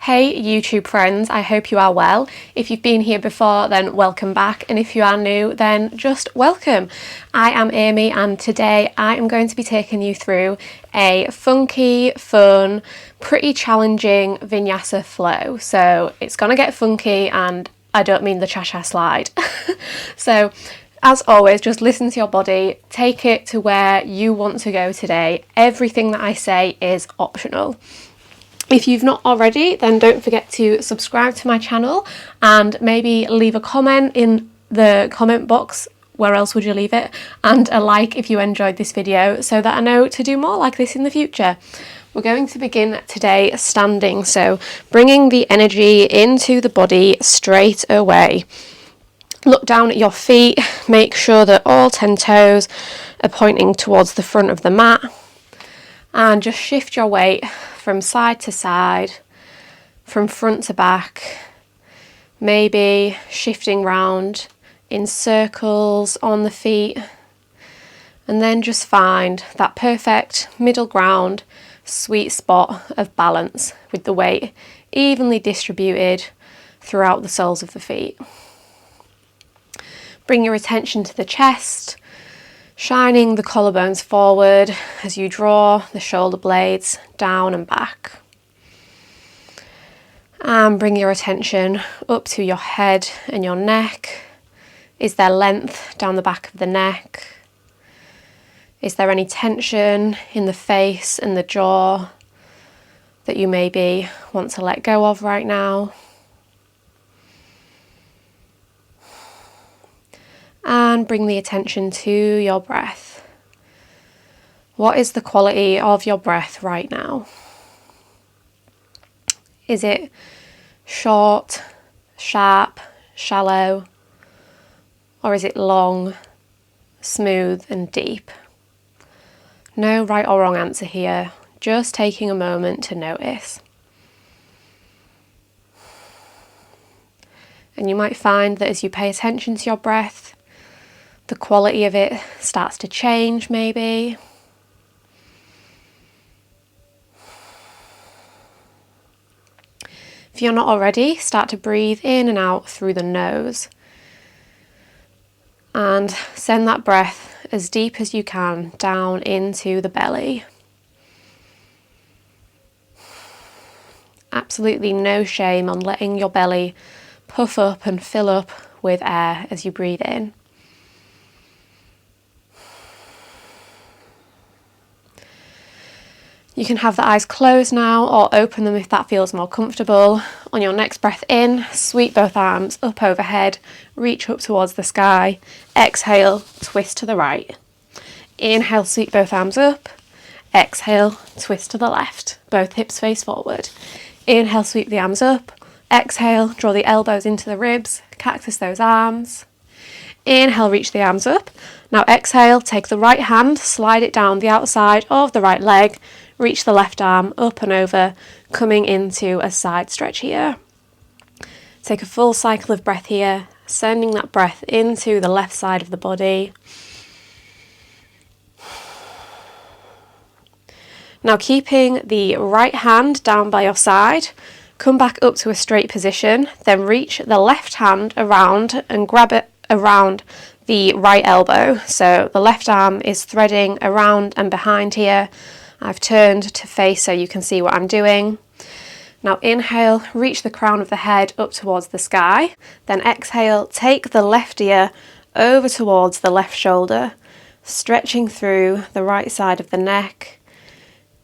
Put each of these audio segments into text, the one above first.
Hey YouTube friends, I hope you are well. If you've been here before, then welcome back, and if you are new, then just welcome. I am Amy, and today I am going to be taking you through a funky, fun, pretty challenging Vinyasa flow. So it's gonna get funky, and I don't mean the cha-cha slide. So as always, just listen to your body, take it to where you want to go today. Everything that I say is optional. If you've not already, then don't forget to subscribe to my channel and maybe leave a comment in the comment box. Where else would you leave it? And a like if you enjoyed this video, so that I know to do more like this in the future. We're going to begin today standing, so bringing the energy into the body straight away. Look down at your feet, make sure that all 10 toes are pointing towards the front of the mat, and just shift your weight from side to side, from front to back, maybe shifting round in circles on the feet, and then just find that perfect middle ground, sweet spot of balance with the weight evenly distributed throughout the soles of the feet. Bring your attention to the chest, shining the collarbones forward as you draw the shoulder blades down and back. And bring your attention up to your head and your neck. Is there length down the back of the neck? Is there any tension in the face and the jaw that you maybe want to let go of right now? And bring the attention to your breath. What is the quality of your breath right now? Is it short, sharp, shallow? Or is it long, smooth and deep? No right or wrong answer here, just taking a moment to notice. And you might find that as you pay attention to your breath, the quality of it starts to change maybe. If you're not already, start to breathe in and out through the nose. And send that breath as deep as you can down into the belly. Absolutely no shame on letting your belly puff up and fill up with air as you breathe in. You can have the eyes closed now or open them if that feels more comfortable. On your next breath in, sweep both arms up overhead, reach up towards the sky. Exhale, twist to the right. Inhale, sweep both arms up. Exhale, twist to the left. Both hips face forward. Inhale, sweep the arms up. Exhale, draw the elbows into the ribs, cactus those arms. Inhale, reach the arms up. Now exhale, take the right hand, slide it down the outside of the right leg. Reach the left arm up and over, coming into a side stretch here. Take a full cycle of breath here, sending that breath into the left side of the body. Now keeping the right hand down by your side, come back up to a straight position, then reach the left hand around and grab it around the right elbow. So the left arm is threading around and behind here. I've turned to face so you can see what I'm doing. Now inhale, reach the crown of the head up towards the sky. Then exhale, take the left ear over towards the left shoulder, stretching through the right side of the neck.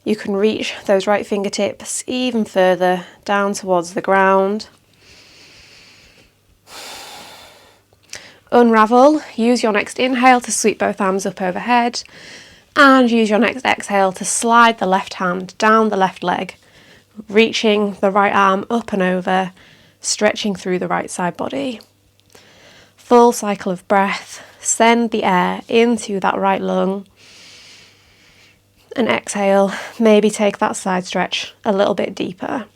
You can reach those right fingertips even further down towards the ground. Unravel, use your next inhale to sweep both arms up overhead. And use your next exhale to slide the left hand down the left leg, reaching the right arm up and over, stretching through the right side body. Full cycle of breath, send the air into that right lung. And exhale, maybe take that side stretch a little bit deeper.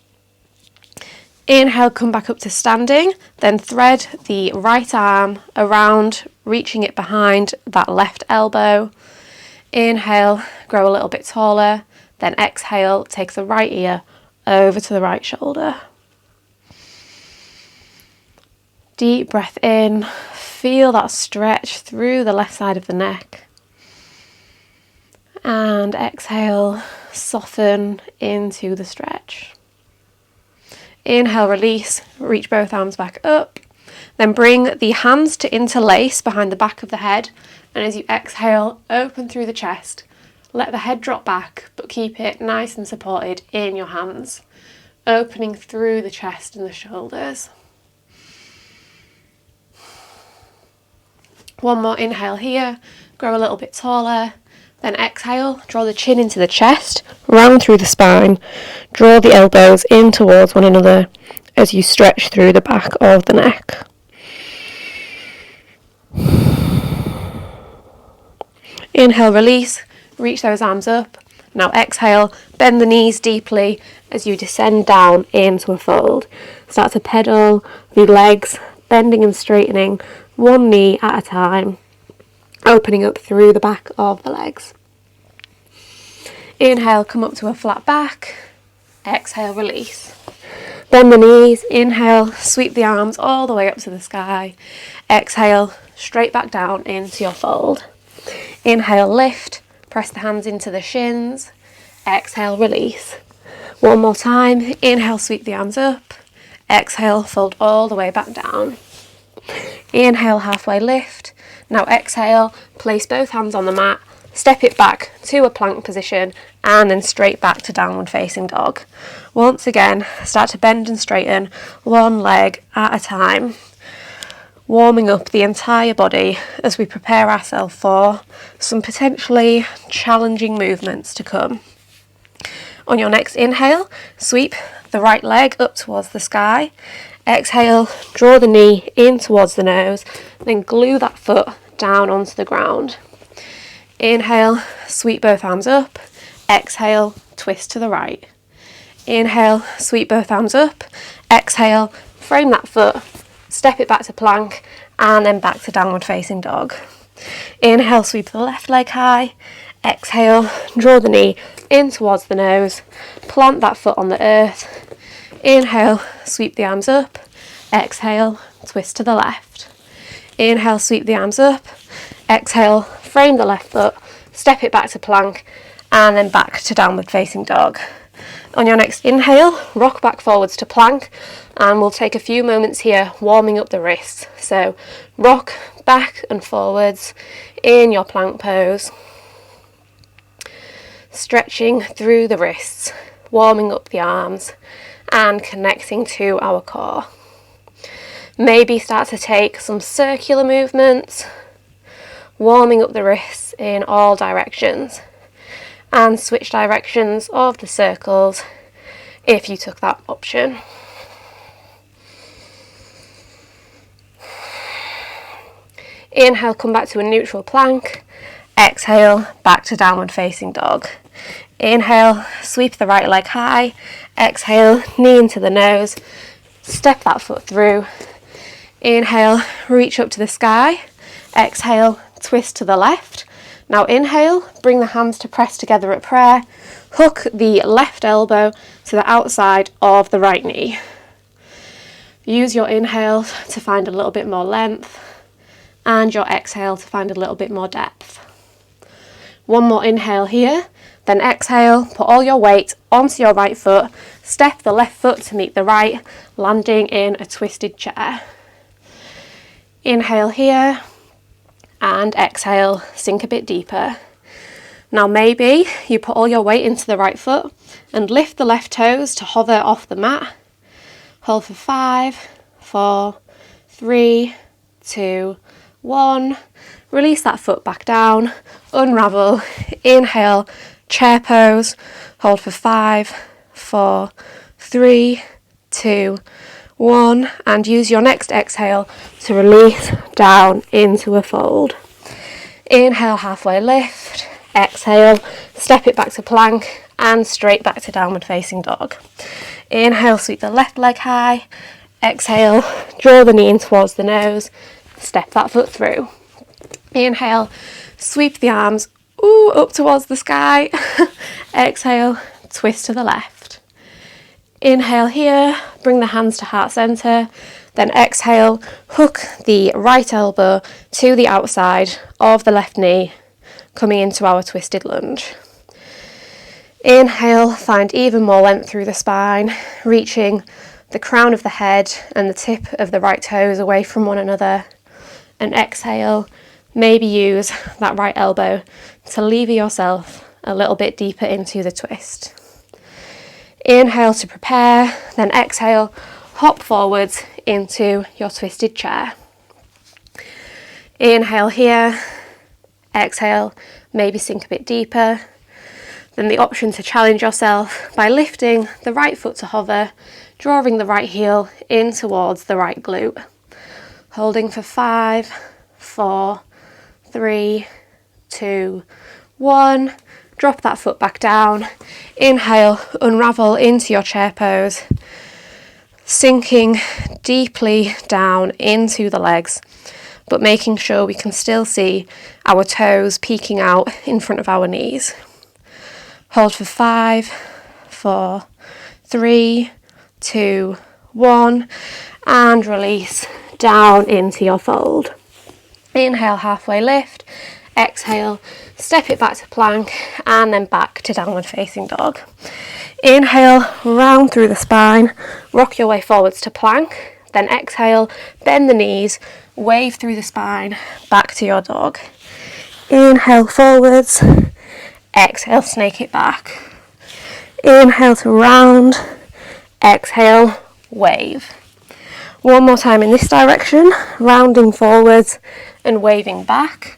Inhale, come back up to standing, then thread the right arm around, reaching it behind that left elbow. Inhale, grow a little bit taller, then exhale, take the right ear over to the right shoulder. Deep breath in, feel that stretch through the left side of the neck. And exhale, soften into the stretch. Inhale, release, reach both arms back up. Then bring the hands to interlace behind the back of the head. And as you exhale, open through the chest. Let the head drop back, but keep it nice and supported in your hands. Opening through the chest and the shoulders. One more inhale here, grow a little bit taller. Then exhale, draw the chin into the chest, round through the spine. Draw the elbows in towards one another as you stretch through the back of the neck. Inhale, release, reach those arms up. Now exhale, bend the knees deeply as you descend down into a fold. Start to pedal the legs, bending and straightening, one knee at a time, opening up through the back of the legs. Inhale, come up to a flat back. Exhale, release. Bend the knees, inhale, sweep the arms all the way up to the sky. Exhale, straight back down into your fold. Inhale, lift, press the hands into the shins. Exhale, release. One more time, inhale, sweep the arms up. Exhale, fold all the way back down. Inhale, halfway lift. Now exhale, place both hands on the mat, step it back to a plank position, and then straight back to downward facing dog. Once again, start to bend and straighten one leg at a time, warming up the entire body as we prepare ourselves for some potentially challenging movements to come. On your next inhale, sweep the right leg up towards the sky. Exhale, draw the knee in towards the nose, then glue that foot down onto the ground. Inhale, sweep both arms up. Exhale, twist to the right. Inhale, sweep both arms up. Exhale, frame that foot, step it back to plank, and then back to downward facing dog. Inhale, sweep the left leg high. Exhale, draw the knee in towards the nose, plant that foot on the earth. Inhale, sweep the arms up. Exhale, twist to the left. Inhale, sweep the arms up. Exhale, frame the left foot, step it back to plank, and then back to downward facing dog. On your next inhale, rock back forwards to plank, and we'll take a few moments here warming up the wrists. So rock back and forwards in your plank pose, stretching through the wrists, warming up the arms, and connecting to our core. Maybe start to take some circular movements, warming up the wrists in all directions, and switch directions of the circles if you took that option. Inhale, come back to a neutral plank. Exhale, back to downward facing dog. Inhale, sweep the right leg high. Exhale, knee into the nose, step that foot through. Inhale, reach up to the sky. Exhale, twist to the left. Now inhale, bring the hands to press together at prayer. Hook the left elbow to the outside of the right knee. Use your inhale to find a little bit more length, and your exhale to find a little bit more depth. One more inhale here, then exhale, put all your weight onto your right foot, step the left foot to meet the right, landing in a twisted chair. Inhale here, and exhale, sink a bit deeper. Now maybe you put all your weight into the right foot and lift the left toes to hover off the mat. Hold for 5, 4, 3, 2, 1. Release that foot back down, unravel, inhale, chair pose, hold for 5, 4, 3, 2, 1, and use your next exhale to release down into a fold. Inhale, halfway lift. Exhale, step it back to plank and straight back to downward facing dog. Inhale, sweep the left leg high. Exhale, draw the knee in towards the nose, step that foot through. Inhale, sweep the arms up towards the sky. Exhale, twist to the left. Inhale here, bring the hands to heart center, Then exhale, hook the right elbow to the outside of the left knee, coming into our twisted lunge. Inhale, find even more length through the spine, reaching the crown of the head and the tip of the right toes away from one another. And exhale, maybe use that right elbow to lever yourself a little bit deeper into the twist. Inhale to prepare, then exhale, hop forwards into your twisted chair. Inhale here, exhale, maybe sink a bit deeper. Then the option to challenge yourself by lifting the right foot to hover, drawing the right heel in towards the right glute. Holding for 5, 4, 3, 2, 1. Drop that foot back down. Inhale, unravel into your chair pose. Sinking deeply down into the legs, but making sure we can still see our toes peeking out in front of our knees. Hold for 5, 4, 3, 2, 1, and release down into your fold. Inhale, halfway lift. Exhale, step it back to plank, and then back to downward facing dog. Inhale, round through the spine, rock your way forwards to plank. Then exhale, bend the knees, wave through the spine, back to your dog. Inhale forwards, exhale, snake it back. Inhale to round, exhale, wave. One more time in this direction, rounding forwards and waving back.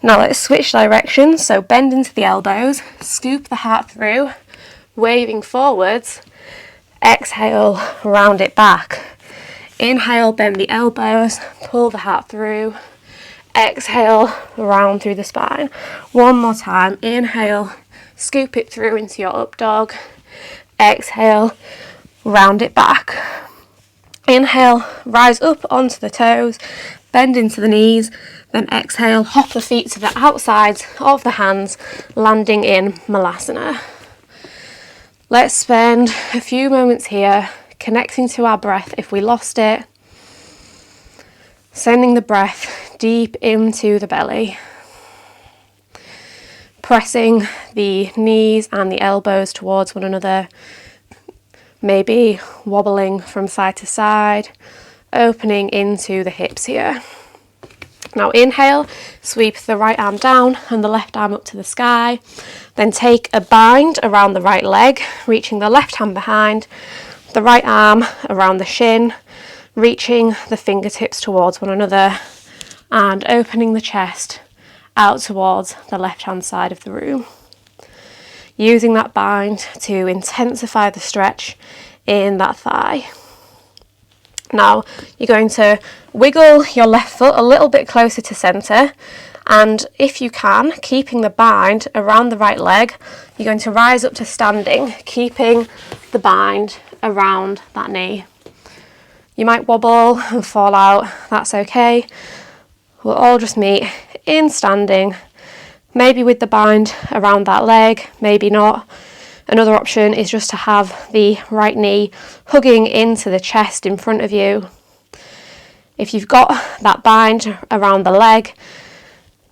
Now let's switch directions, so bend into the elbows, scoop the heart through, waving forwards, exhale, round it back. Inhale, bend the elbows, pull the heart through, exhale, round through the spine. One more time, inhale, scoop it through into your up dog, exhale, round it back. Inhale, rise up onto the toes, bend into the knees, then exhale, hop the feet to the outsides of the hands, landing in Malasana. Let's spend a few moments here connecting to our breath if we lost it, sending the breath deep into the belly, pressing the knees and the elbows towards one another, maybe wobbling from side to side, opening into the hips here. Now inhale, sweep the right arm down and the left arm up to the sky. Then take a bind around the right leg, reaching the left hand behind, the right arm around the shin, reaching the fingertips towards one another and opening the chest out towards the left hand side of the room. Using that bind to intensify the stretch in that thigh. Now you're going to wiggle your left foot a little bit closer to centre, and if you can, keeping the bind around the right leg, you're going to rise up to standing, keeping the bind around that knee. You might wobble and fall out, that's okay. We'll all just meet in standing, maybe with the bind around that leg, maybe not. Another option is just to have the right knee hugging into the chest in front of you. If you've got that bind around the leg,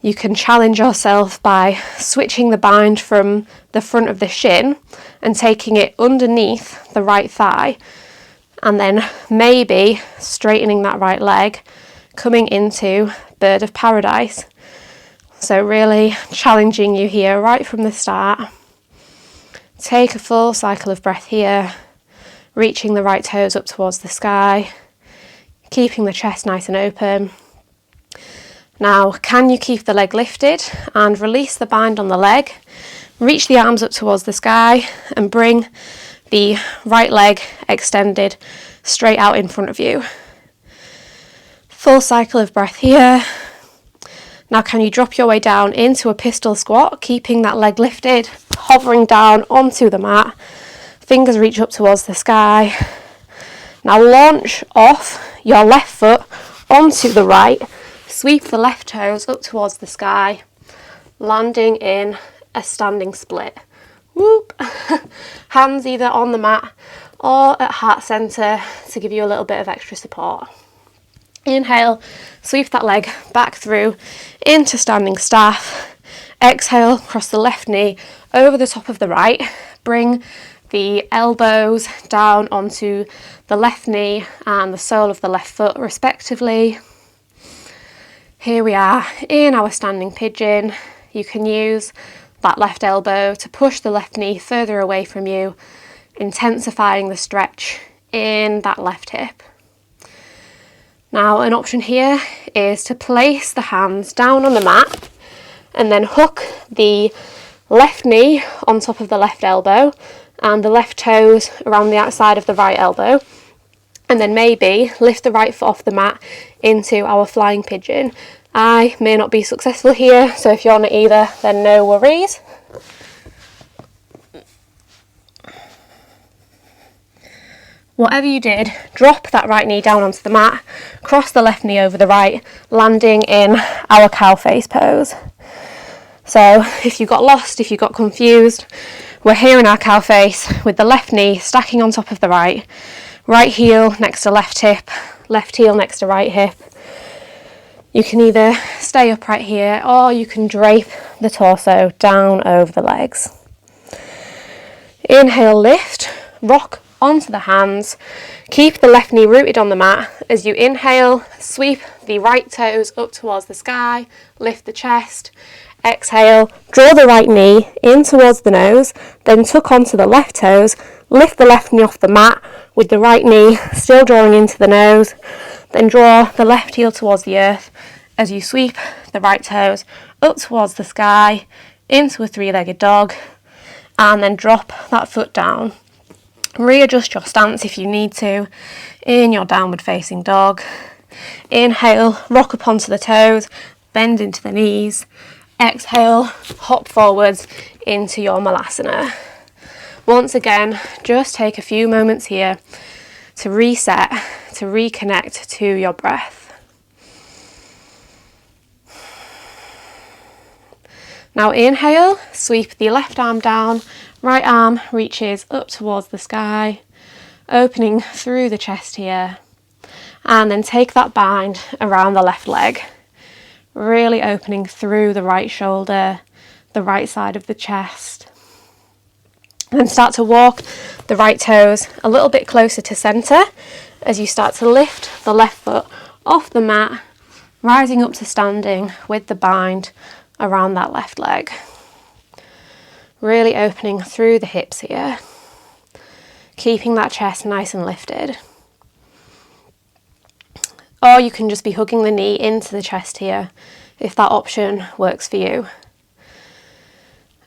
you can challenge yourself by switching the bind from the front of the shin and taking it underneath the right thigh, and then maybe straightening that right leg, coming into bird of paradise. So really challenging you here right from the start. Take a full cycle of breath here, reaching the right toes up towards the sky, keeping the chest nice and open. Now, can you keep the leg lifted and release the bind on the leg? Reach the arms up towards the sky and bring the right leg extended straight out in front of you. Full cycle of breath here. Now can you drop your way down into a pistol squat, keeping that leg lifted, hovering down onto the mat, fingers reach up towards the sky. Now launch off your left foot onto the right, sweep the left toes up towards the sky, landing in a standing split. Whoop! Hands either on the mat or at heart centre to give you a little bit of extra support. Inhale, sweep that leg back through into standing staff. Exhale, cross the left knee over the top of the right. Bring the elbows down onto the left knee and the sole of the left foot respectively. Here we are in our standing pigeon. You can use that left elbow to push the left knee further away from you, intensifying the stretch in that left hip. Now, an option here is to place the hands down on the mat and then hook the left knee on top of the left elbow and the left toes around the outside of the right elbow, and then maybe lift the right foot off the mat into our flying pigeon. I may not be successful here, so if you're not either, then no worries. Whatever you did, drop that right knee down onto the mat, cross the left knee over the right, landing in our cow face pose. So if you got lost, if you got confused, we're here in our cow face with the left knee stacking on top of the right, right heel next to left hip, left heel next to right hip. You can either stay upright here or you can drape the torso down over the legs. Inhale, lift, rock onto the hands. Keep the left knee rooted on the mat. As you inhale, sweep the right toes up towards the sky, lift the chest. Exhale, draw the right knee in towards the nose, then tuck onto the left toes, lift the left knee off the mat with the right knee still drawing into the nose, then draw the left heel towards the earth as you sweep the right toes up towards the sky into a three-legged dog, and then drop that foot down. Readjust your stance if you need to in your downward facing dog. Inhale, rock up onto the toes, bend into the knees. Exhale, hop forwards into your malasana. Once again, just take a few moments here to reset, to reconnect to your breath. Now inhale, sweep the left arm down, right arm reaches up towards the sky, opening through the chest here, and then take that bind around the left leg, really opening through the right shoulder, the right side of the chest. Then start to walk the right toes a little bit closer to centre as you start to lift the left foot off the mat, rising up to standing with the bind around that left leg. Really opening through the hips here, keeping that chest nice and lifted. Or you can just be hugging the knee into the chest here, if that option works for you.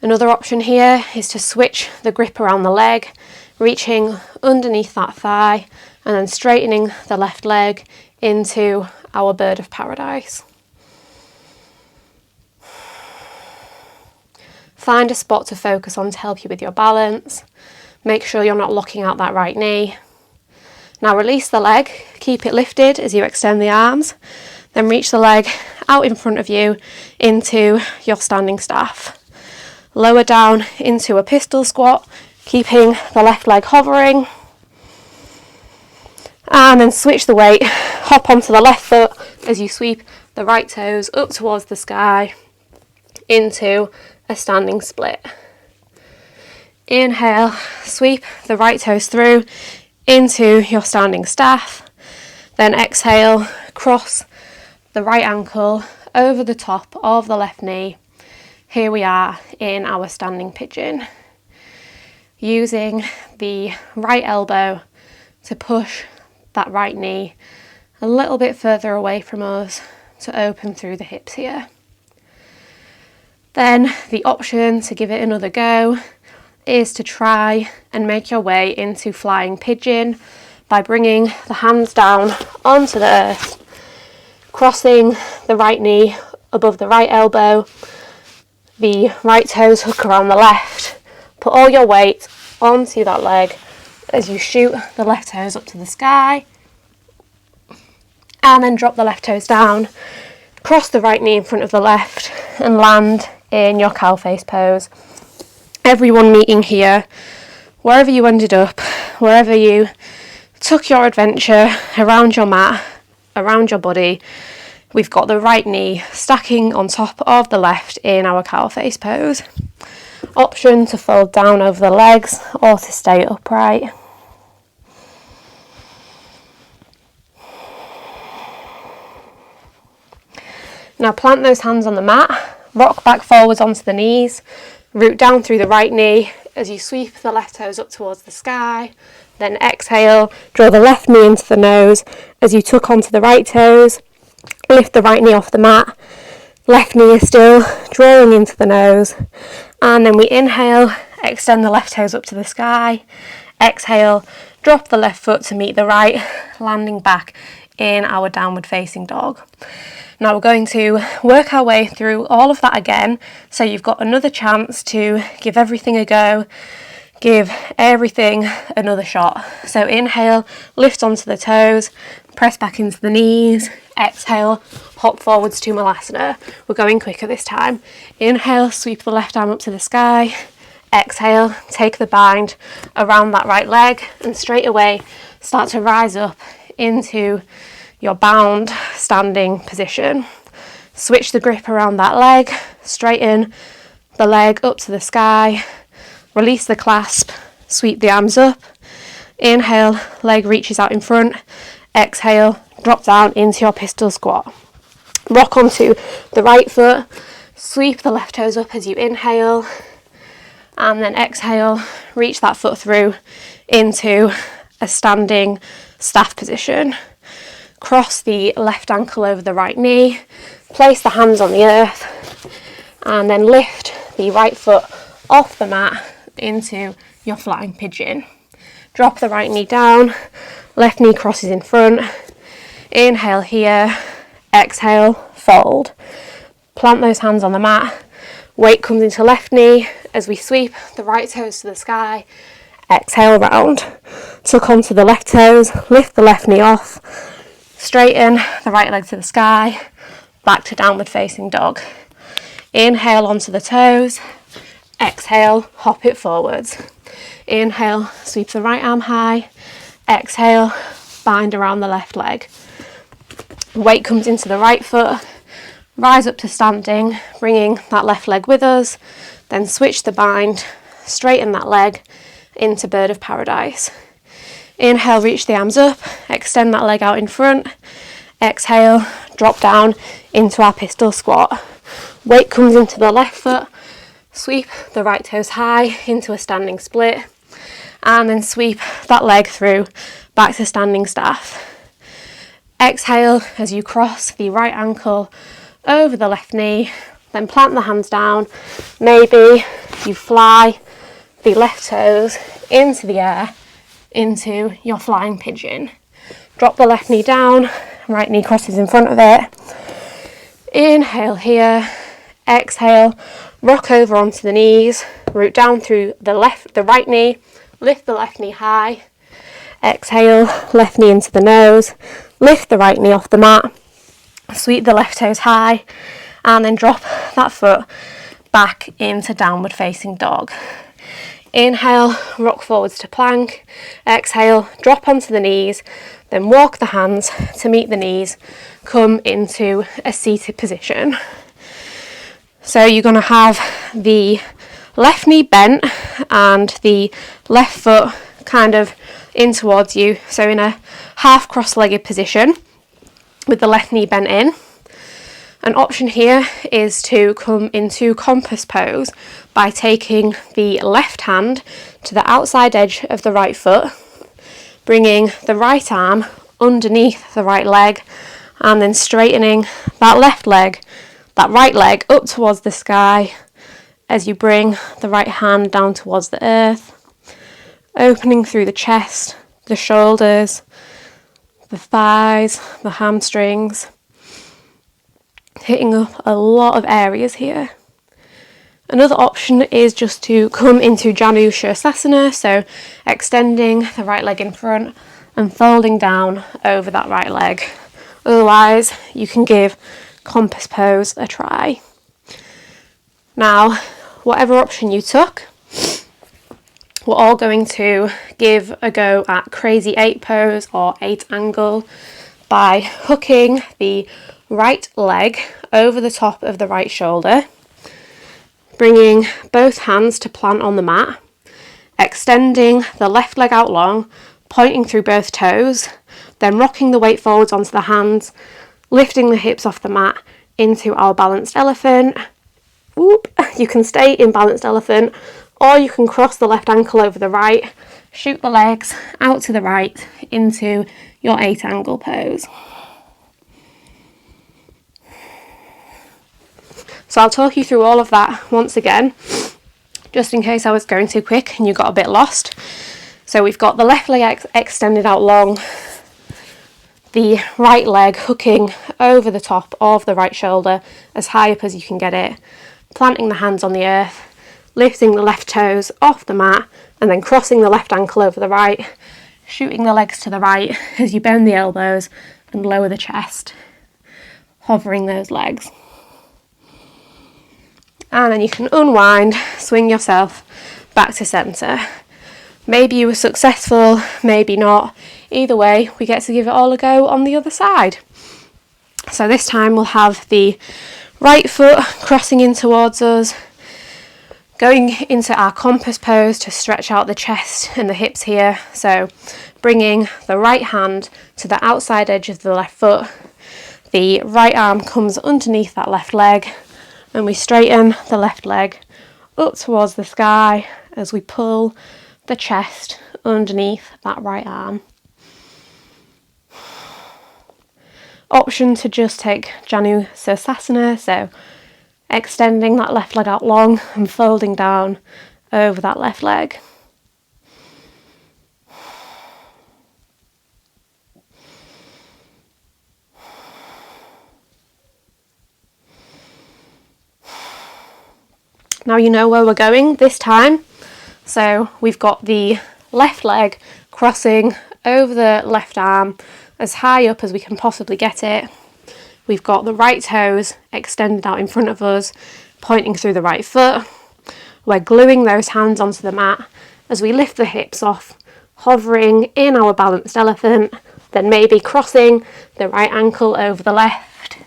Another option here is to switch the grip around the leg, reaching underneath that thigh and then straightening the left leg into our bird of paradise. Find a spot to focus on to help you with your balance. Make sure you're not locking out that right knee. Now release the leg, keep it lifted as you extend the arms, then reach the leg out in front of you into your standing staff. Lower down into a pistol squat, keeping the left leg hovering. And then switch the weight, hop onto the left foot as you sweep the right toes up towards the sky into a standing split. Inhale, sweep the right toes through into your standing staff. Then exhale, cross the right ankle over the top of the left knee. Here we are in our standing pigeon, using the right elbow to push that right knee a little bit further away from us to open through the hips here. Then the option to give it another go is to try and make your way into flying pigeon by bringing the hands down onto the earth, crossing the right knee above the right elbow, the right toes hook around the left. Put all your weight onto that leg as you shoot the left toes up to the sky, and then drop the left toes down, cross the right knee in front of the left and land in your cow face pose. Everyone meeting here, wherever you ended up, wherever you took your adventure around your mat, around your body. We've got the right knee stacking on top of the left in our cow face pose. Option to fold down over the legs or to stay upright. Now plant those hands on the mat, rock back forwards onto the knees, root down through the right knee as you sweep the left toes up towards the sky. Then exhale, draw the left knee into the nose as you tuck onto the right toes, lift the right knee off the mat, left knee is still drawing into the nose, and then we inhale, extend the left toes up to the sky, exhale, drop the left foot to meet the right, landing back in our downward facing dog. Now we're going to work our way through all of that again, so you've got another chance to give everything a go, give everything another shot. So inhale, lift onto the toes, press back into the knees, exhale, hop forwards to Malasana. We're going quicker this time. Inhale, sweep the left arm up to the sky, exhale, take the bind around that right leg and straight away start to rise up into your bound standing position. Switch the grip around that leg, straighten the leg up to the sky, release the clasp, sweep the arms up, inhale, leg reaches out in front, exhale, drop down into your pistol squat. Rock onto the right foot, sweep the left toes up as you inhale, and then exhale, reach that foot through into a standing staff position. Cross the left ankle over the right knee, place the hands on the earth, and then lift the right foot off the mat into your flying pigeon. Drop the right knee down, left knee crosses in front, inhale here, exhale, fold. Plant those hands on the mat, weight comes into left knee as we sweep the right toes to the sky, exhale round. Tuck onto the left toes, lift the left knee off, straighten the right leg to the sky, back to downward facing dog. Inhale onto the toes, exhale, hop it forwards. Inhale, sweep the right arm high, exhale, bind around the left leg. Weight comes into the right foot, rise up to standing, bringing that left leg with us, then switch the bind, straighten that leg into bird of paradise. Inhale, reach the arms up, extend that leg out in front, exhale, drop down into our pistol squat. Weight comes into the left foot, sweep the right toes high into a standing split, and then sweep that leg through back to standing staff. Exhale as you cross the right ankle over the left knee, then plant the hands down. Maybe you fly the left toes into the air, into your flying pigeon. Drop the left knee down, right knee crosses in front of it. Inhale here, exhale, rock over onto the knees, root down through the right knee, lift the left knee high, exhale, left knee into the nose, lift the right knee off the mat, sweep the left toes high, and then drop that foot back into downward facing dog. Inhale, rock forwards to plank, exhale, drop onto the knees, then walk the hands to meet the knees, come into a seated position. So you're going to have the left knee bent and the left foot kind of in towards you, so in a half cross-legged position with the left knee bent in. An option here is to come into compass pose by taking the left hand to the outside edge of the right foot, bringing the right arm underneath the right leg, and then straightening that right leg up towards the sky as you bring the right hand down towards the earth, opening through the chest, the shoulders, the thighs, the hamstrings, hitting up a lot of areas here. Another option is just to come into Janu Shirsasana, so extending the right leg in front and folding down over that right leg. Otherwise, you can give compass pose a try. Now, whatever option you took, we're all going to give a go at crazy 8 pose or 8 angle. by hooking the right leg over the top of the right shoulder, bringing both hands to plant on the mat, extending the left leg out long, pointing through both toes, then rocking the weight forwards onto the hands, lifting the hips off the mat into our balanced elephant. Whoop. You can stay in balanced elephant, or you can cross the left ankle over the right, shoot the legs out to the right into your 8 angle pose. So I'll talk you through all of that once again, just in case I was going too quick and you got a bit lost. So we've got the left leg extended out long, the right leg hooking over the top of the right shoulder as high up as you can get it, planting the hands on the earth, lifting the left toes off the mat, and then crossing the left ankle over the right, shooting the legs to the right as you bend the elbows and lower the chest, hovering those legs. And then you can unwind, swing yourself back to centre. Maybe you were successful, maybe not. Either way, we get to give it all a go on the other side. So this time we'll have the right foot crossing in towards us, going into our compass pose to stretch out the chest and the hips here. So bringing the right hand to the outside edge of the left foot, the right arm comes underneath that left leg, and we straighten the left leg up towards the sky as we pull the chest underneath that right arm. Option to just take Janu Sirsasana, so extending that left leg out long and folding down over that left leg. Now you know where we're going this time. So we've got the left leg crossing over the left arm as high up as we can possibly get it. We've got the right toes extended out in front of us, pointing through the right foot. We're gluing those hands onto the mat as we lift the hips off, hovering in our balanced elephant, then maybe crossing the right ankle over the left,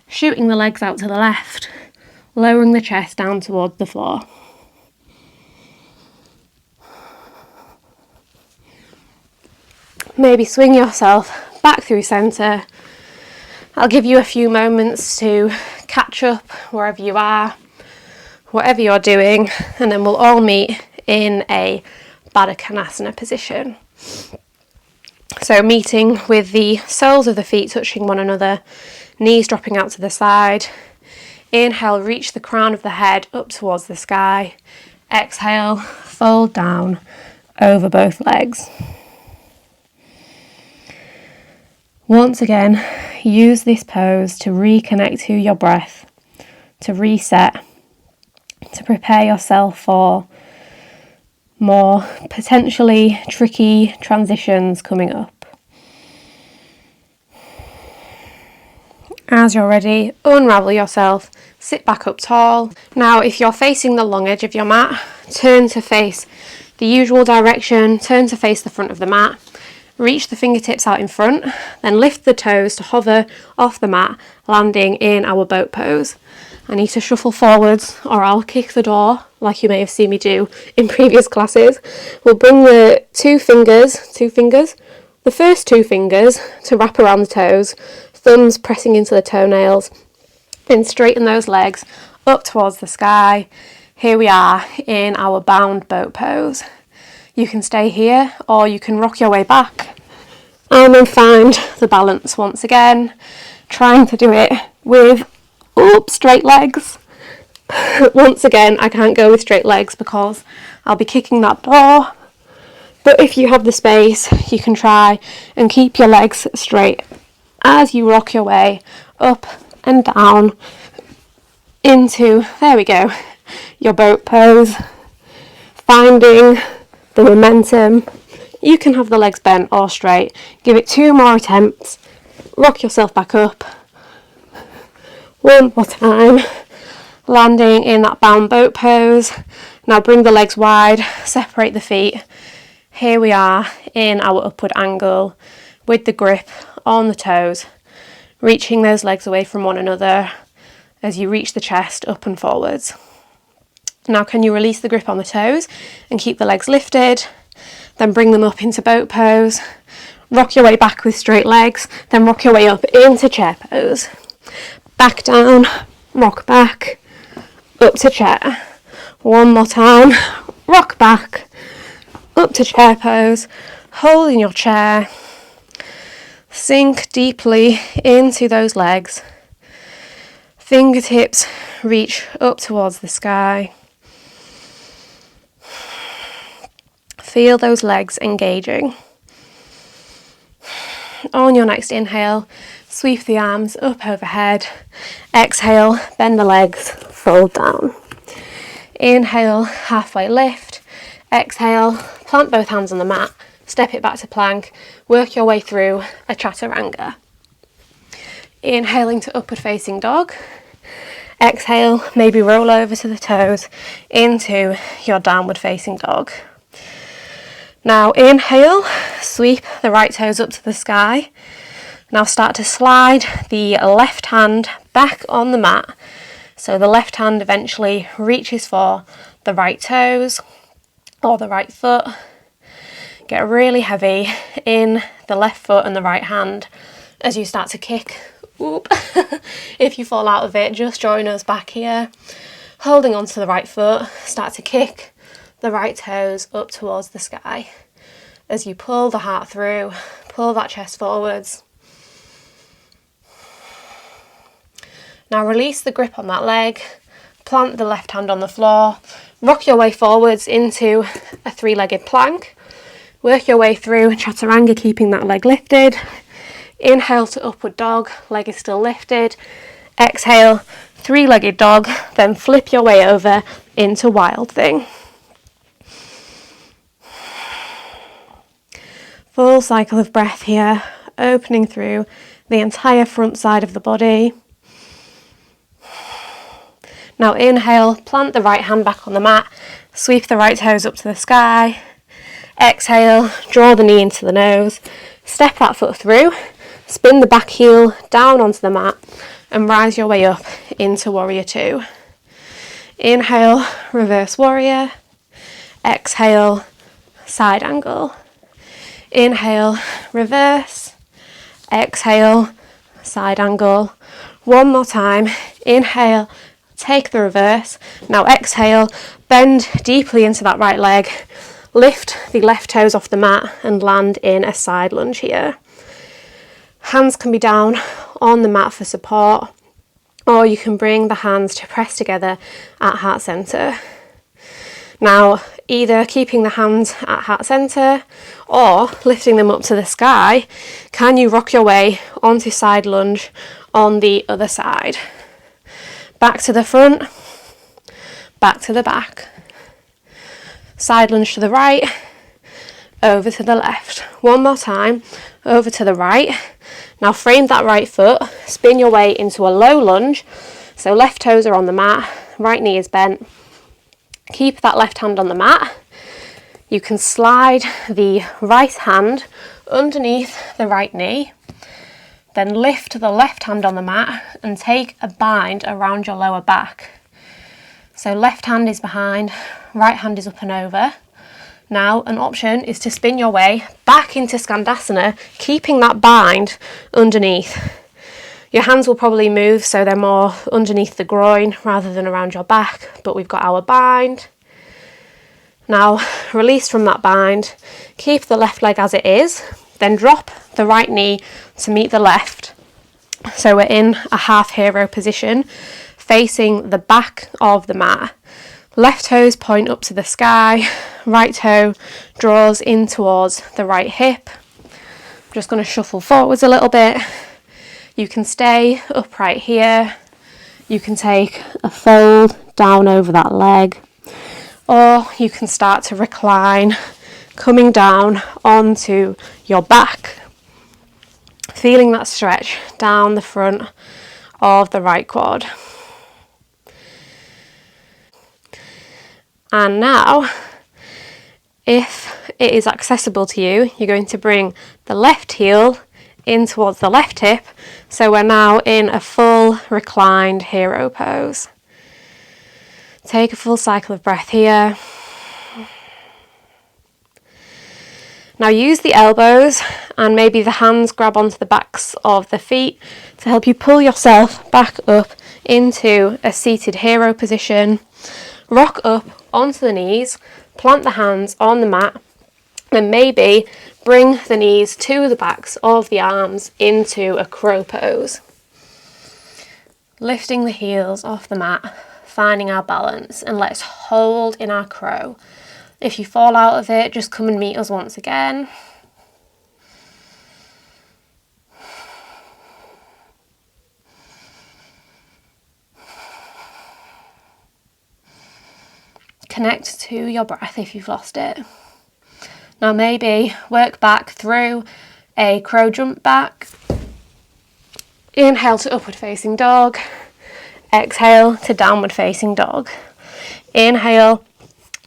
shooting the legs out to the left, lowering the chest down towards the floor. Maybe swing yourself back through centre. I'll give you a few moments to catch up wherever you are, whatever you're doing, and then we'll all meet in a Baddha Konasana position. So meeting with the soles of the feet touching one another, knees dropping out to the side. Inhale, reach the crown of the head up towards the sky. Exhale, fold down over both legs. Once again, use this pose to reconnect to your breath, to reset, to prepare yourself for more potentially tricky transitions coming up. As you're ready, unravel yourself, sit back up tall. Now, if you're facing the long edge of your mat, turn to face the usual direction, turn to face the front of the mat. Reach the fingertips out in front, then lift the toes to hover off the mat, landing in our boat pose. I need to shuffle forwards or I'll kick the door, like you may have seen me do in previous classes. We'll bring the the first two fingers to wrap around the toes, thumbs pressing into the toenails, then straighten those legs up towards the sky. Here we are in our bound boat pose. You can stay here or you can rock your way back and then find the balance once again, trying to do it with straight legs. Once again, I can't go with straight legs because I'll be kicking that door, but if you have the space, you can try and keep your legs straight as you rock your way up and down into, there we go, your boat pose, finding the momentum. You can have the legs bent or straight. Give it 2 more attempts. Rock yourself back up. 1 more time. Landing in that bound boat pose. Now bring the legs wide, separate the feet. Here we are in our upward angle with the grip on the toes, reaching those legs away from one another as you reach the chest up and forwards. Now can you release the grip on the toes and keep the legs lifted, then bring them up into boat pose, rock your way back with straight legs, then rock your way up into chair pose. Back down, rock back, up to chair. One more time, rock back, up to chair pose, hold in your chair, sink deeply into those legs, fingertips reach up towards the sky. Feel those legs engaging. On your next inhale, sweep the arms up overhead. Exhale, bend the legs, fold down. Inhale, halfway lift. Exhale, plant both hands on the mat, step it back to plank, work your way through a chaturanga. Inhaling to upward facing dog. Exhale, maybe roll over to the toes into your downward facing dog. Now inhale, sweep the right toes up to the sky. Now start to slide the left hand back on the mat. So the left hand eventually reaches for the right toes or the right foot. Get really heavy in the left foot and the right hand as you start to kick. Oop. If you fall out of it, just draw your nose back here. Holding onto the right foot, start to kick the right toes up towards the sky as you pull the heart through, pull that chest forwards. Now release the grip on that leg, plant the left hand on the floor, rock your way forwards into a three-legged plank, work your way through chaturanga, keeping that leg lifted. Inhale to upward dog, leg is still lifted. Exhale, three-legged dog, then flip your way over into wild thing. Full cycle of breath here, opening through the entire front side of the body. Now inhale, plant the right hand back on the mat, sweep the right toes up to the sky. Exhale, draw the knee into the nose, step that foot through, spin the back heel down onto the mat and rise your way up into warrior two. Inhale, reverse warrior. Exhale, side angle. Inhale, reverse. Exhale, side angle. One more time. Inhale, take the reverse. Now exhale, bend deeply into that right leg. Lift the left toes off the mat and land in a side lunge here. Hands can be down on the mat for support, or you can bring the hands to press together at heart center. Now, either keeping the hands at heart center or lifting them up to the sky, can you rock your way onto side lunge on the other side? Back to the front, back to the back. Side lunge to the right, over to the left. One more time, over to the right. Now frame that right foot, spin your way into a low lunge. So left toes are on the mat, right knee is bent. Keep that left hand on the mat. You can slide the right hand underneath the right knee. Then lift the left hand on the mat and take a bind around your lower back. So left hand is behind, right hand is up and over. Now an option is to spin your way back into Skandasana, keeping that bind underneath. Your hands will probably move so they're more underneath the groin rather than around your back, but we've got our bind. Now release from that bind, keep the left leg as it is, then drop the right knee to meet the left. So we're in a half hero position, facing the back of the mat. Left toes point up to the sky, right toe draws in towards the right hip. I'm just going to shuffle forwards a little bit. You can stay upright here. You can take a fold down over that leg, or you can start to recline, coming down onto your back, feeling that stretch down the front of the right quad. And now, if it is accessible to you, you're going to bring the left heel in towards the left hip. So we're now in a full reclined hero pose. Take a full cycle of breath here. Now use the elbows and maybe the hands grab onto the backs of the feet to help you pull yourself back up into a seated hero position. Rock up onto the knees, plant the hands on the mat, and maybe bring the knees to the backs of the arms into a crow pose. Lifting the heels off the mat, finding our balance, and let's hold in our crow. If you fall out of it, just come and meet us once again. Connect to your breath if you've lost it. Now maybe work back through a crow jump back. Inhale to upward facing dog. Exhale to downward facing dog. Inhale,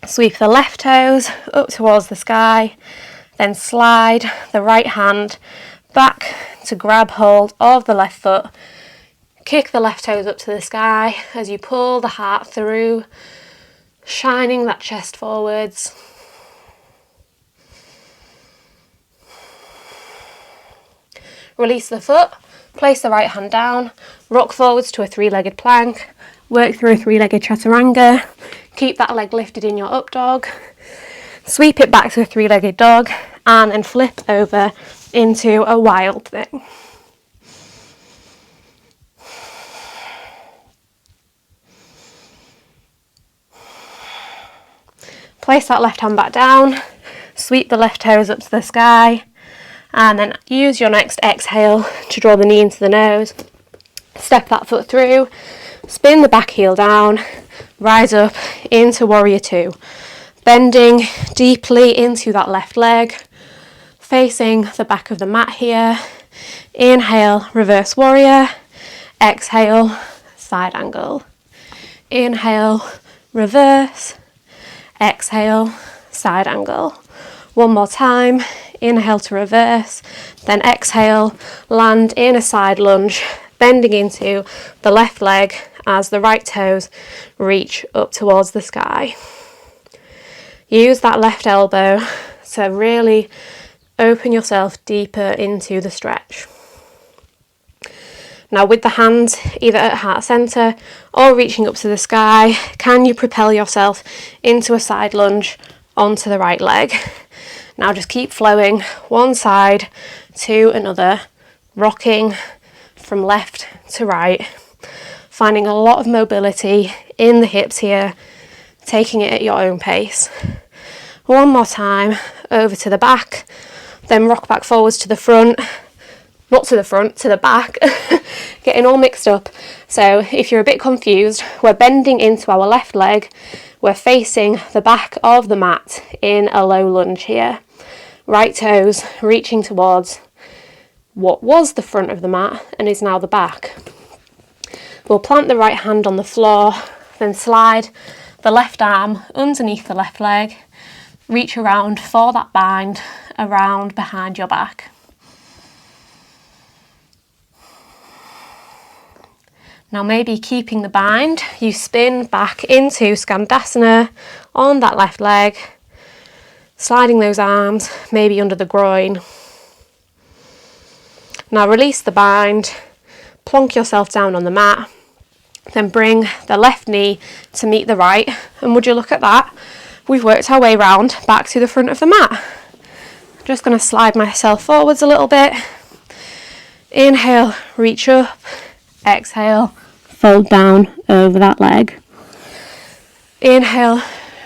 sweep the left toes up towards the sky, then slide the right hand back to grab hold of the left foot. Kick the left toes up to the sky as you pull the heart through, shining that chest forwards. Release the foot, place the right hand down, rock forwards to a three-legged plank, work through a three-legged chaturanga, keep that leg lifted in your up dog, sweep it back to a three-legged dog, and then flip over into a wild thing. Place that left hand back down, sweep the left toes up to the sky, and then use your next exhale to draw the knee into the nose. Step that foot through, spin the back heel down, rise up into warrior two. Bending deeply into that left leg, facing the back of the mat here. Inhale, reverse warrior. Exhale, side angle. Inhale, reverse. Exhale, side angle. One more time. Inhale to reverse, then exhale, land in a side lunge, bending into the left leg as the right toes reach up towards the sky. Use that left elbow to really open yourself deeper into the stretch. Now with the hands either at heart centre or reaching up to the sky, can you propel yourself into a side lunge onto the right leg? Now just keep flowing one side to another, rocking from left to right, finding a lot of mobility in the hips here, taking it at your own pace. One more time, over to the back, then rock back forwards to the front, not to the front, to the back, getting all mixed up. So if you're a bit confused, we're bending into our left leg, we're facing the back of the mat in a low lunge here. Right toes reaching towards what was the front of the mat and is now the back. We'll plant the right hand on the floor, then slide the left arm underneath the left leg, reach around for that bind around behind your back. Now maybe keeping the bind, you spin back into Skandasana on that left leg, sliding those arms maybe under the groin. Now release the bind, plonk yourself down on the mat, then bring the left knee to meet the right, and would you look at that, we've worked our way round back to the front of the mat. Just going to slide myself forwards a little bit. Inhale, reach up. Exhale, fold down over that leg. Inhale,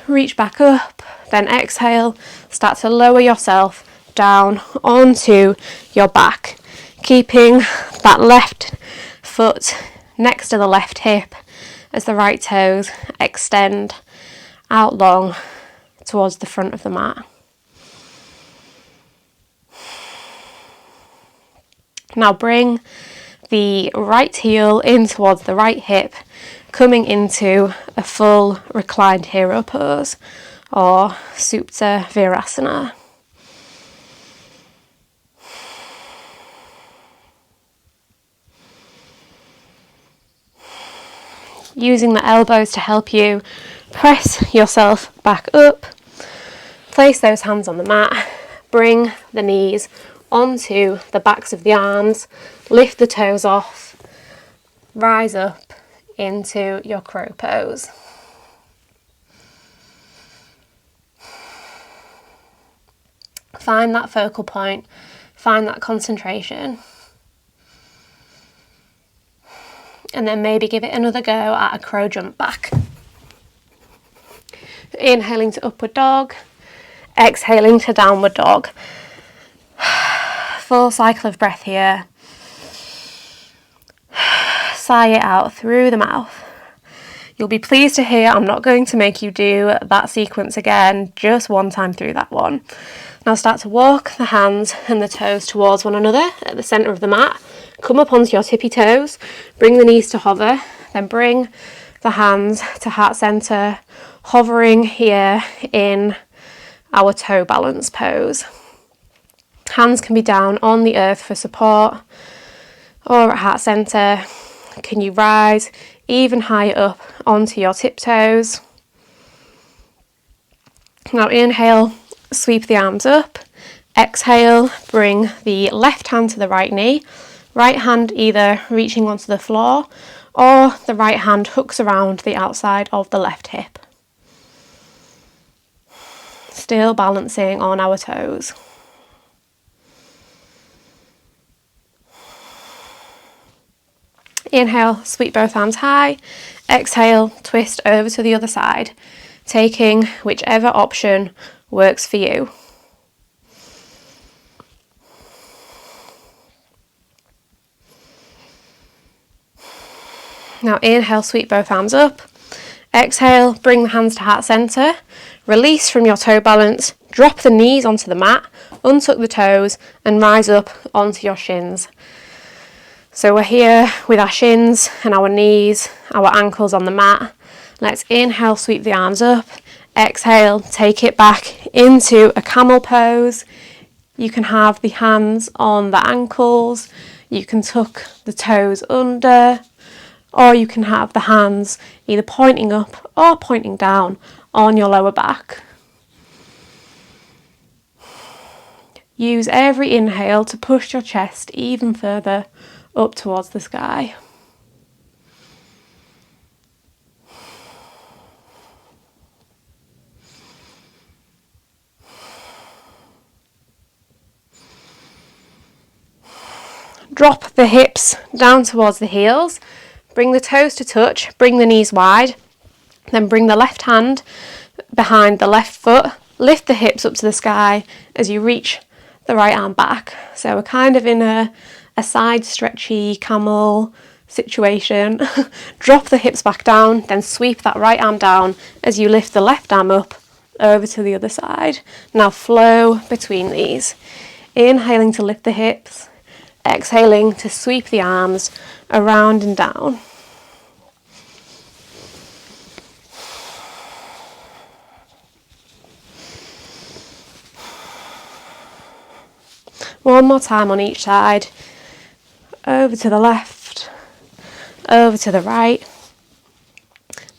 reach back up. Then exhale, start to lower yourself down onto your back, keeping that left foot next to the left hip as the right toes extend out long towards the front of the mat. Now bring the right heel in towards the right hip, coming into a full reclined hero pose or Supta Virasana. using the elbows to help you press yourself back up. Place those hands on the mat, bring the knees onto the backs of the arms, lift the toes off, rise up into your crow pose. Find that focal point, find that concentration, and then maybe give it another go at a crow jump back. Inhaling to upward dog, exhaling to downward dog. Full cycle of breath here. Sigh it out through the mouth. You'll be pleased to hear I'm not going to make you do that sequence again, just one time through that one. Now start to walk the hands and the toes towards one another at the centre of the mat. Come up onto your tippy toes, bring the knees to hover, then bring the hands to heart centre, hovering here in our toe balance pose. Hands can be down on the earth for support, or at heart centre. Can you rise even higher up onto your tiptoes? Now inhale, sweep the arms up. Exhale, bring the left hand to the right knee. Right hand either reaching onto the floor or the right hand hooks around the outside of the left hip. Still balancing on our toes. Inhale, sweep both hands high. Exhale, twist over to the other side, taking whichever option works for you. Now inhale, sweep both arms up. Exhale, bring the hands to heart centre. Release from your toe balance, drop the knees onto the mat, untuck the toes and rise up onto your shins. So we're here with our shins and our knees, our ankles on the mat. Let's inhale, sweep the arms up. Exhale, take it back into a camel pose. You can have the hands on the ankles. You can tuck the toes under. Or you can have the hands either pointing up or pointing down on your lower back. Use every inhale to push your chest even further up towards the sky. Drop the hips down towards the heels. Bring the toes to touch, bring the knees wide, then bring the left hand behind the left foot, lift the hips up to the sky as you reach the right arm back. So we're kind of in a side stretchy camel situation. Drop the hips back down, then sweep that right arm down as you lift the left arm up over to the other side. Now flow between these. Inhaling to lift the hips, exhaling to sweep the arms around and down. One more time on each side. Over to the left, over to the right.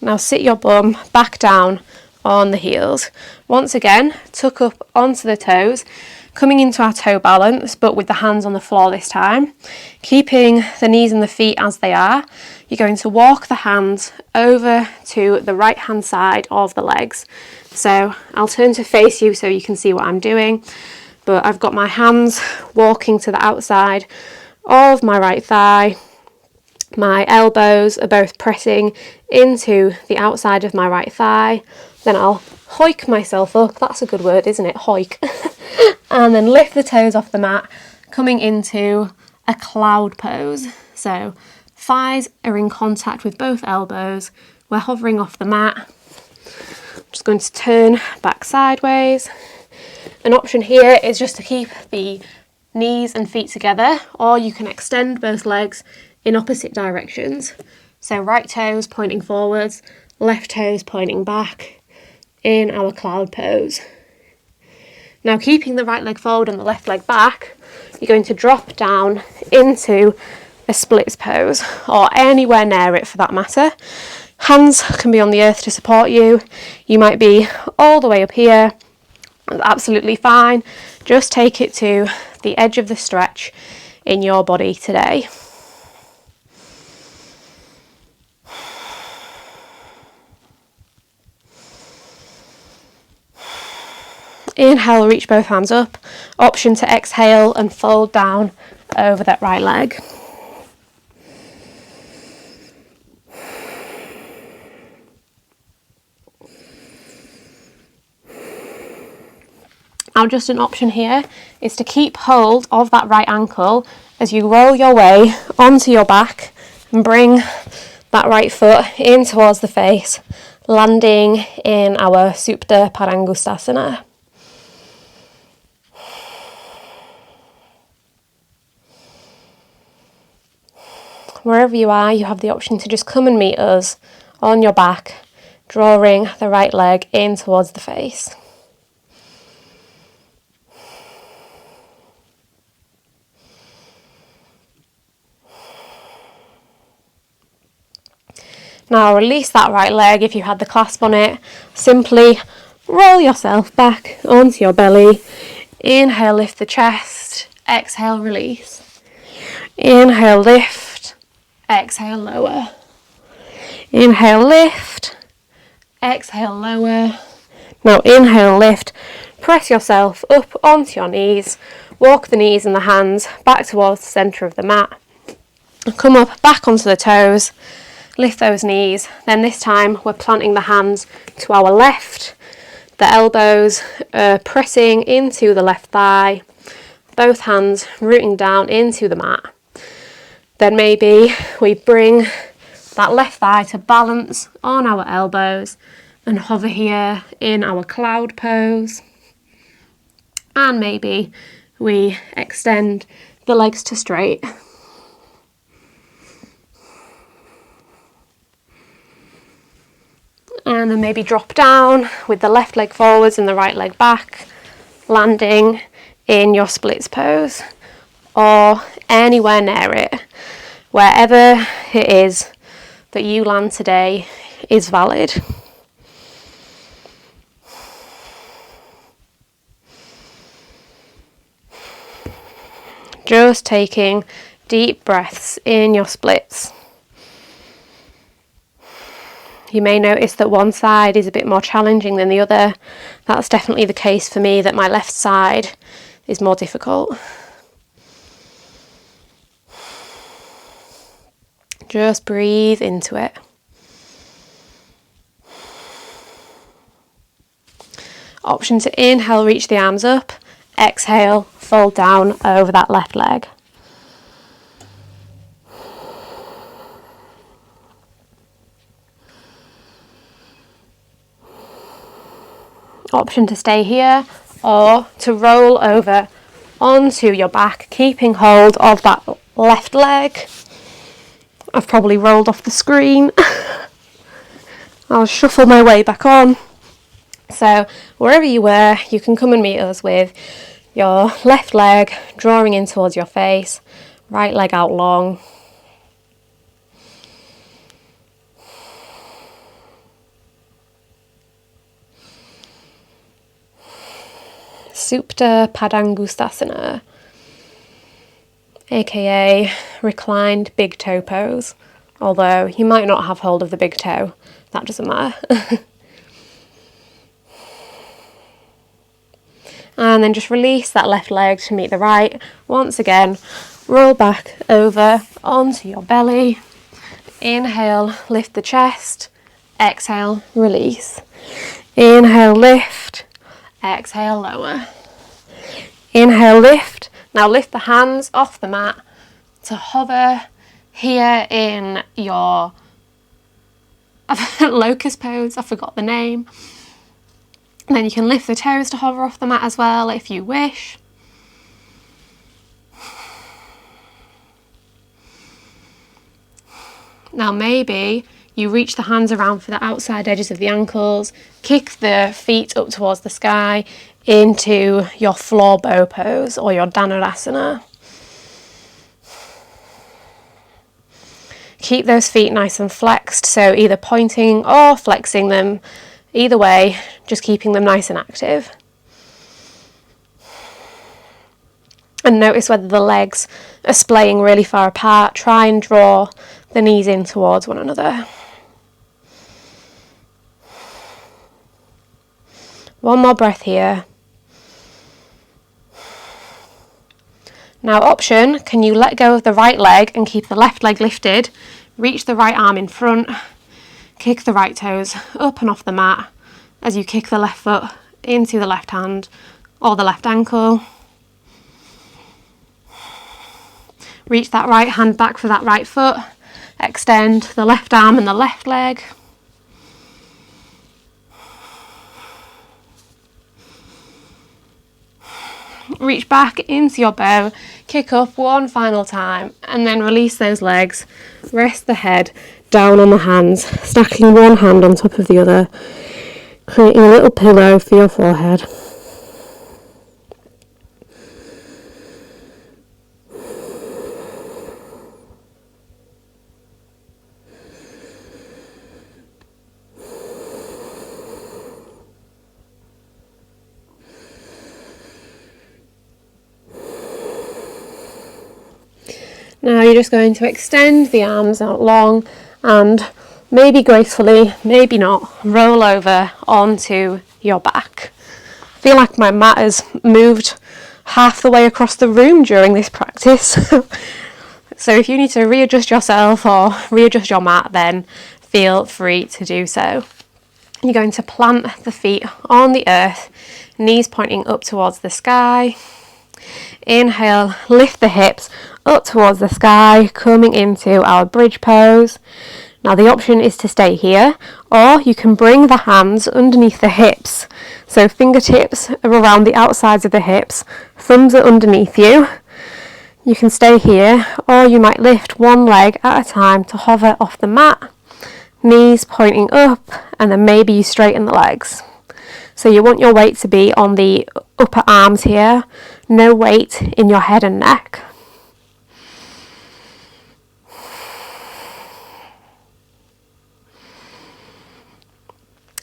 Now sit your bum back down on the heels. Once again, tuck up onto the toes, coming into our toe balance, but with the hands on the floor this time. Keeping the knees and the feet as they are, you're going to walk the hands over to the right hand side of the legs. So I'll turn to face you so you can see what I'm doing. But I've got my hands walking to the outside of my right thigh. My elbows are both pressing into the outside of my right thigh. Then I'll hoik myself up. That's a good word, isn't it? Hoik. And then lift the toes off the mat, coming into a cloud pose. So thighs are in contact with both elbows. We're hovering off the mat. I'm just going to turn back sideways. An option here is just to keep the knees and feet together, or you can extend both legs in opposite directions. So right toes pointing forwards, left toes pointing back in our cloud pose. Now keeping the right leg forward and the left leg back, you're going to drop down into a splits pose, or anywhere near it for that matter. Hands can be on the earth to support you. You might be all the way up here. That's absolutely fine. Just take it to the edge of the stretch in your body today. Inhale, reach both hands up. Option to exhale and fold down over that right leg. Now just an option here is to keep hold of that right ankle as you roll your way onto your back and bring that right foot in towards the face, landing in our Supta Padangusthasana. Wherever you are, you have the option to just come and meet us on your back, drawing the right leg in towards the face. Now release that right leg if you had the clasp on it. Simply roll yourself back onto your belly. Inhale, lift the chest. Exhale, release. Inhale, lift. Exhale, lower. Inhale, lift. Exhale, lower. Now inhale, lift. Press yourself up onto your knees. Walk the knees and the hands back towards the centre of the mat. Come up back onto the toes. Lift those knees. Then this time we're planting the hands to our left. The elbows are pressing into the left thigh. Both hands rooting down into the mat. Then maybe we bring that left thigh to balance on our elbows and hover here in our cloud pose. And maybe we extend the legs to straight. And then maybe drop down with the left leg forwards and the right leg back, landing in your splits pose or anywhere near it. Wherever it is that you land today is valid. Just taking deep breaths in your splits. You may notice that one side is a bit more challenging than the other. That's definitely the case for me, that my left side is more difficult. Just breathe into it. Option to inhale, reach the arms up. Exhale, fold down over that left leg. Option to stay here or to roll over onto your back, keeping hold of that left leg. I've probably rolled off the screen. I'll shuffle my way back on. So wherever you were, you can come and meet us with your left leg drawing in towards your face, right leg out long. Supta Padangusthasana, aka reclined big toe pose, although you might not have hold of the big toe, that doesn't matter. And then just release that left leg to meet the right. Once again, roll back over onto your belly. Inhale, lift the chest. Exhale, release. Inhale, lift. Exhale, lower. Inhale, lift. Now lift the hands off the mat to hover here in your locust pose. I forgot the name. And then you can lift the toes to hover off the mat as well if you wish. Now maybe you reach the hands around for the outside edges of the ankles, kick the feet up towards the sky into your floor bow pose or your Dhanurasana. Keep those feet nice and flexed, so either pointing or flexing them, either way, just keeping them nice and active. And notice whether the legs are splaying really far apart. Try and draw the knees in towards one another. One more breath here. Now option, can you let go of the right leg and keep the left leg lifted? Reach the right arm in front. Kick the right toes up and off the mat as you kick the left foot into the left hand or the left ankle. Reach that right hand back for that right foot. Extend the left arm and the left leg. Reach back into your bow, kick up one final time, and then release those legs. Rest the head down on the hands, stacking one hand on top of the other, creating a little pillow for your forehead. Now you're just going to extend the arms out long and maybe gracefully, maybe not, roll over onto your back. I feel like my mat has moved half the way across the room during this practice. So if you need to readjust yourself or readjust your mat, then feel free to do so. You're going to plant the feet on the earth, knees pointing up towards the sky. Inhale, lift the hips up towards the sky, coming into our bridge pose. Now the option is to stay here, or you can bring the hands underneath the hips. So fingertips are around the outsides of the hips, thumbs are underneath you. You can stay here, or you might lift one leg at a time to hover off the mat, knees pointing up, and then maybe you straighten the legs. So you want your weight to be on the upper arms here, no weight in your head and neck.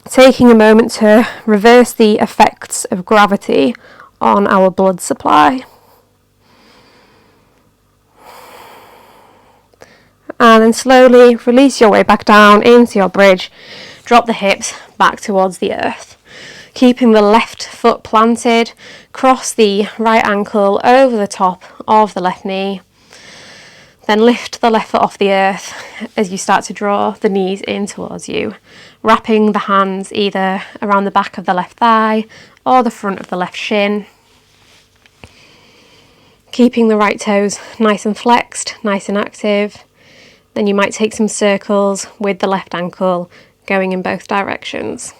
Taking a moment to reverse the effects of gravity on our blood supply. And then slowly release your way back down into your bridge. Drop the hips back towards the earth. Keeping the left foot planted, cross the right ankle over the top of the left knee. Then lift the left foot off the earth as you start to draw the knees in towards you, wrapping the hands either around the back of the left thigh or the front of the left shin. Keeping the right toes nice and flexed, nice and active. Then you might take some circles with the left ankle going in both directions.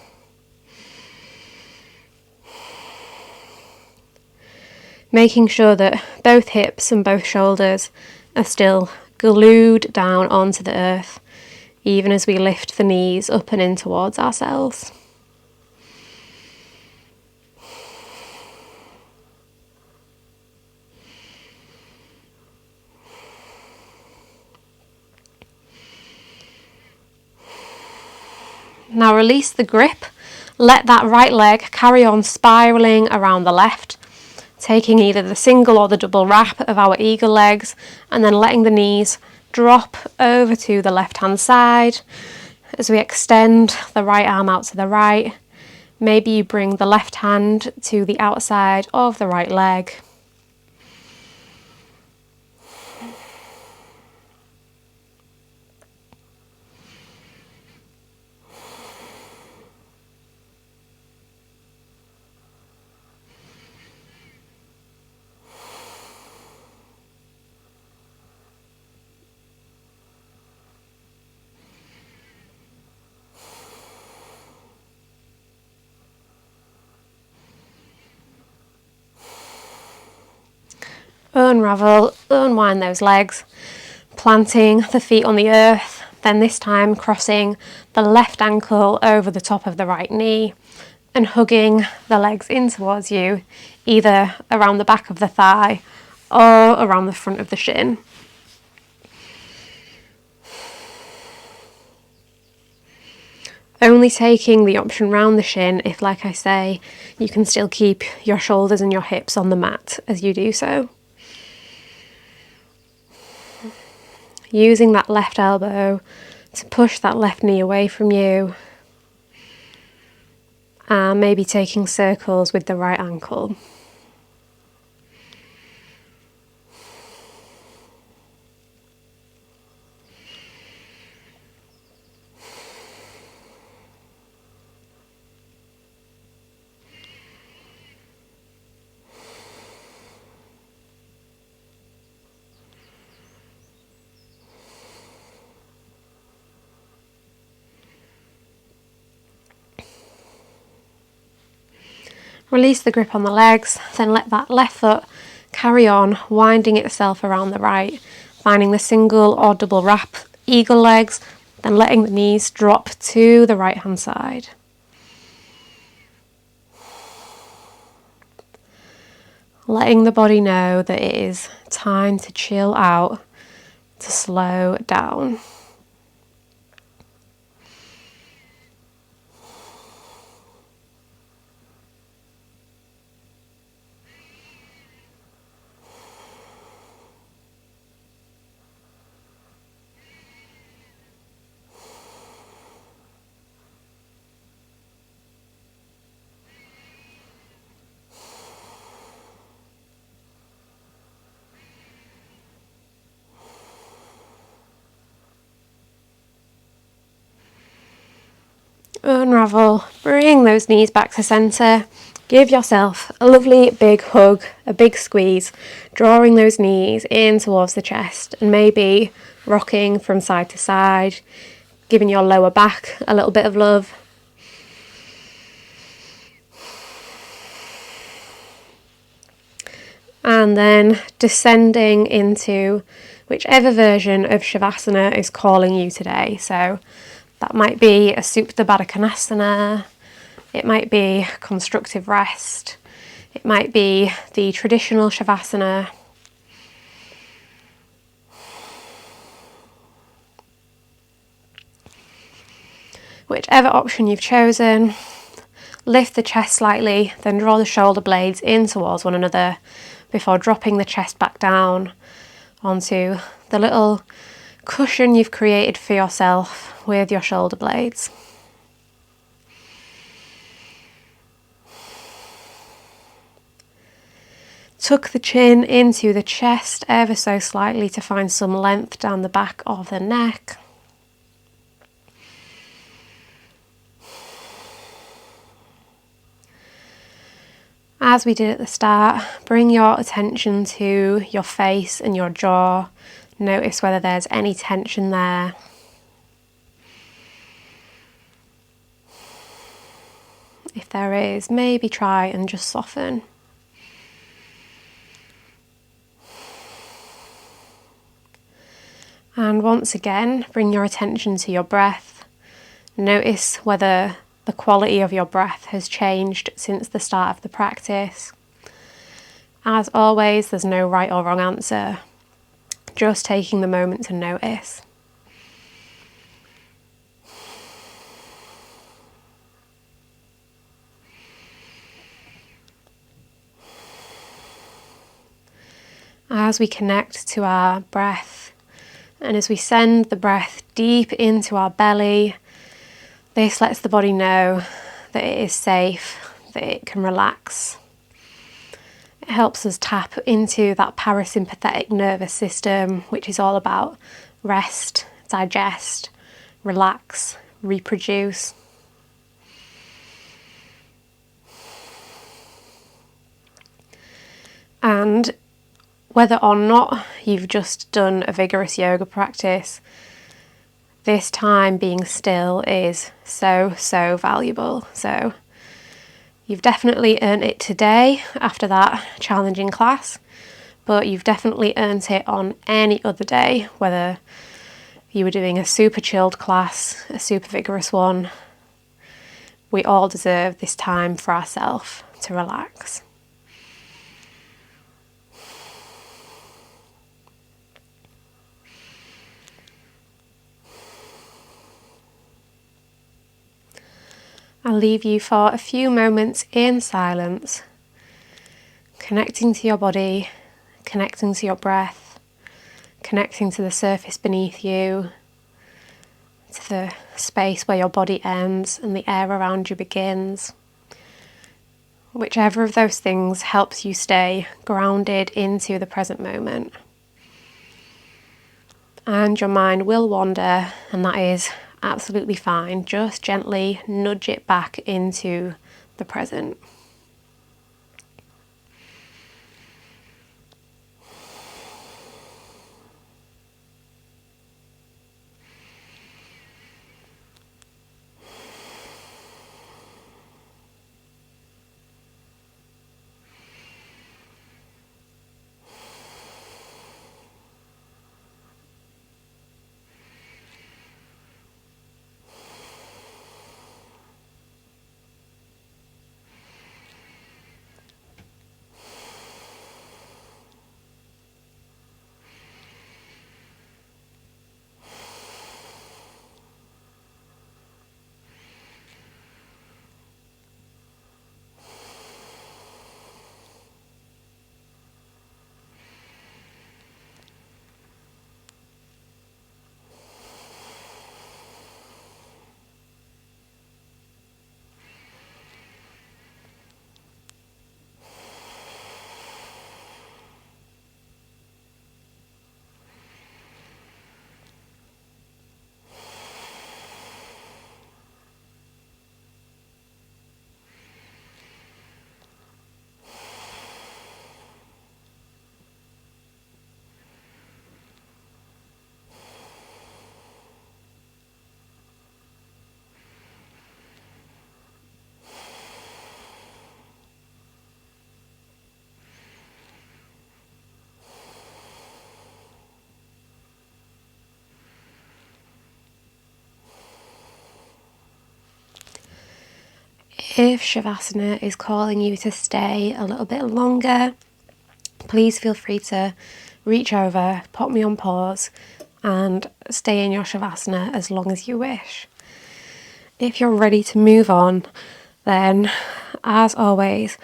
Making sure that both hips and both shoulders are still glued down onto the earth, even as we lift the knees up and in towards ourselves. Now release the grip, let that right leg carry on spiralling around the left, taking either the single or the double wrap of our eagle legs and then letting the knees drop over to the left hand side as we extend the right arm out to the right. Maybe you bring the left hand to the outside of the right leg. Unravel, unwind those legs, planting the feet on the earth, then this time crossing the left ankle over the top of the right knee and hugging the legs in towards you, either around the back of the thigh or around the front of the shin. only taking the option round the shin if, like I say, you can still keep your shoulders and your hips on the mat as you do so. Using that left elbow to push that left knee away from you, and maybe taking circles with the right ankle. Release the grip on the legs, then let that left foot carry on, winding itself around the right, finding the single or double wrap eagle legs, then letting the knees drop to the right hand side. Letting the body know that it is time to chill out, to slow down. Unravel, bring those knees back to centre, give yourself a lovely big hug, a big squeeze, drawing those knees in towards the chest and maybe rocking from side to side, giving your lower back a little bit of love. And then descending into whichever version of Shavasana is calling you today. So that might be a Supta Baddha Konasana, it might be constructive rest, it might be the traditional Shavasana. Whichever option you've chosen, lift the chest slightly, then draw the shoulder blades in towards one another before dropping the chest back down onto the little cushion you've created for yourself with your shoulder blades. Tuck the chin into the chest ever so slightly to find some length down the back of the neck. As we did at the start, bring your attention to your face and your jaw. Notice whether there's any tension there. If there is, maybe try and just soften. And once again, bring your attention to your breath. Notice whether the quality of your breath has changed since the start of the practice. As always, there's no right or wrong answer, just taking the moment to notice. As we connect to our breath, and as we send the breath deep into our belly, this lets the body know that it is safe, that it can relax. It helps us tap into that parasympathetic nervous system, which is all about rest, digest, relax, reproduce. And whether or not you've just done a vigorous yoga practice, this time being still is so valuable. So you've definitely earned it today after that challenging class, but you've definitely earned it on any other day, whether you were doing a super chilled class, a super vigorous one. We all deserve this time for ourselves to relax. I'll leave you for a few moments in silence, connecting to your body, connecting to your breath, connecting to the surface beneath you, to the space where your body ends and the air around you begins. Whichever of those things helps you stay grounded into the present moment. And your mind will wander, and that is absolutely fine. Just gently nudge it back into the present. If Shavasana is calling you to stay a little bit longer, please feel free to reach over, pop me on pause, and stay in your Shavasana as long as you wish. If you're ready to move on, then, as always,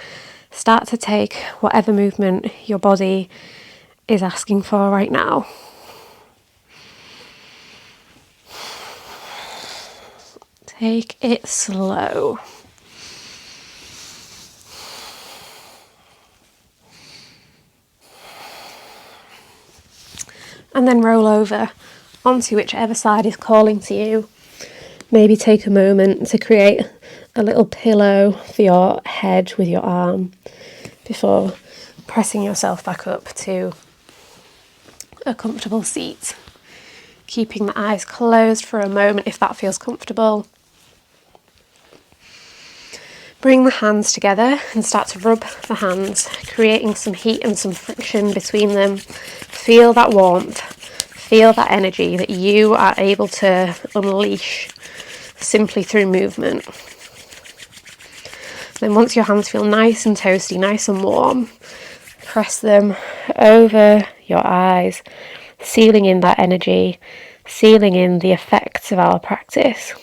start to take whatever movement your body is asking for right now. Take it slow. And then roll over onto whichever side is calling to you. Maybe take a moment to create a little pillow for your head with your arm before pressing yourself back up to a comfortable seat. Keeping the eyes closed for a moment if that feels comfortable. Bring the hands together and start to rub the hands, creating some heat and some friction between them. Feel that warmth, feel that energy that you are able to unleash simply through movement. Then once your hands feel nice and toasty, nice and warm, press them over your eyes, sealing in that energy, sealing in the effects of our practice.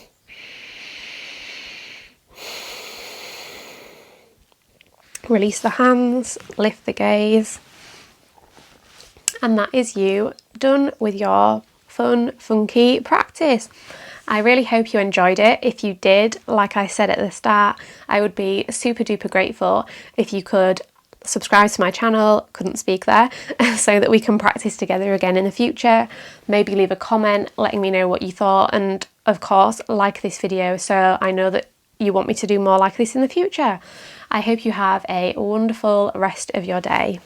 Release the hands, lift the gaze, and that is you done with your fun, funky practice. I really hope you enjoyed it. If you did, like I said at the start, I would be super duper grateful if you could subscribe to my channel, couldn't speak there, so that we can practice together again in the future. Maybe leave a comment letting me know what you thought, and of course like this video so I know that you want me to do more like this in the future. I hope you have a wonderful rest of your day.